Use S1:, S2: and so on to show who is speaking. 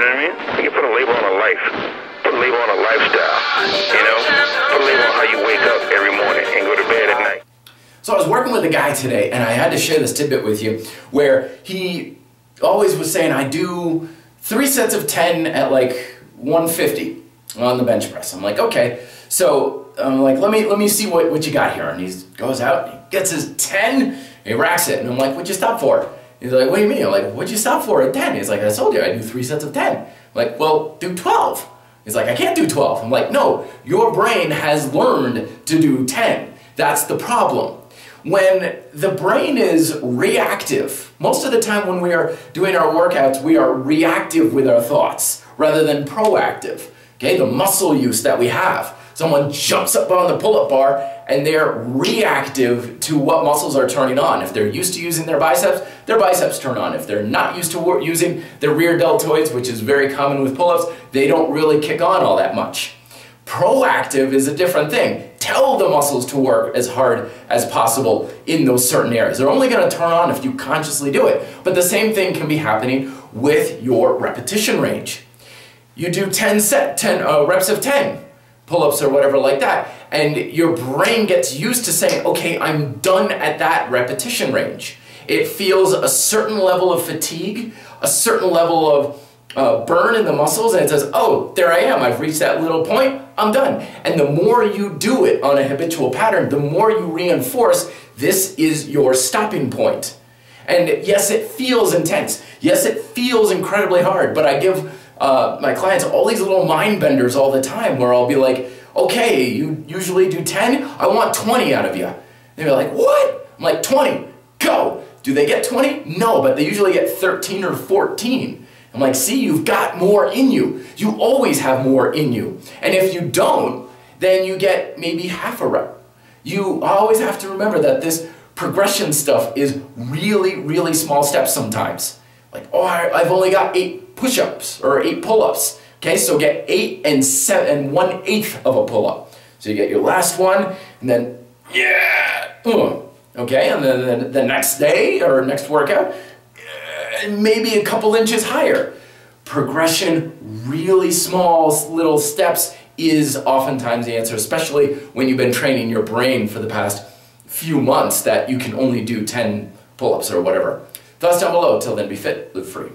S1: know what I mean? You can put a label on a life, put a label on a lifestyle, you know? Put a label on how you wake up every morning and go to bed at night.
S2: So I was working with a guy today, and I had to share this tidbit with you, where he always was saying, I do 3 sets of 10 at like 150 on the bench press. I'm like, okay. So I'm like, let me see what you got here. And he goes out, he gets his 10, he racks it, and I'm like, what'd you stop for? He's like, what do you mean? I'm like, what'd you stop for at 10? He's like, I told you I do 3 sets of 10. I'm like, well, do 12. He's like, I can't do 12. I'm like, no, your brain has learned to do 10. That's the problem. When the brain is reactive, most of the time when we are doing our workouts, we are reactive with our thoughts rather than proactive. Okay, the muscle use that we have. Someone jumps up on the pull-up bar and they're reactive to what muscles are turning on. If they're used to using their biceps turn on. If they're not used to using their rear deltoids, which is very common with pull-ups, they don't really kick on all that much. Proactive is a different thing. Tell the muscles to work as hard as possible in those certain areas. They're only going to turn on if you consciously do it. But the same thing can be happening with your repetition range. You do 10 reps of 10 pull-ups or whatever like that, and your brain gets used to saying, okay, I'm done at that repetition range. It feels a certain level of fatigue, a certain level of burn in the muscles, and it says, oh, there I am, I've reached that little point, I'm done. And the more you do it on a habitual pattern, the more you reinforce this is your stopping point. And yes, it feels intense. Yes, it feels incredibly hard, but I give my clients all these little mind benders all the time where I'll be like, okay, you usually do 10, I want 20 out of you. They're like, what? I'm like, 20, go. Do they get 20? No, but they usually get 13 or 14. I'm like, see, you've got more in you. You always have more in you. And if you don't, then you get maybe half a rep. You always have to remember that this progression stuff is really, really small steps sometimes. Like, oh, I've only got 8 push-ups or 8 pull-ups. Okay, so get 8 and 1/8 of a pull-up. So you get your last one, and then, yeah, okay, and then the next day or next workout, maybe a couple inches higher. Progression, really small little steps is oftentimes the answer, especially when you've been training your brain for the past few months that you can only do 10 pull-ups or whatever. Thoughts down below. Till then, be fit, live free.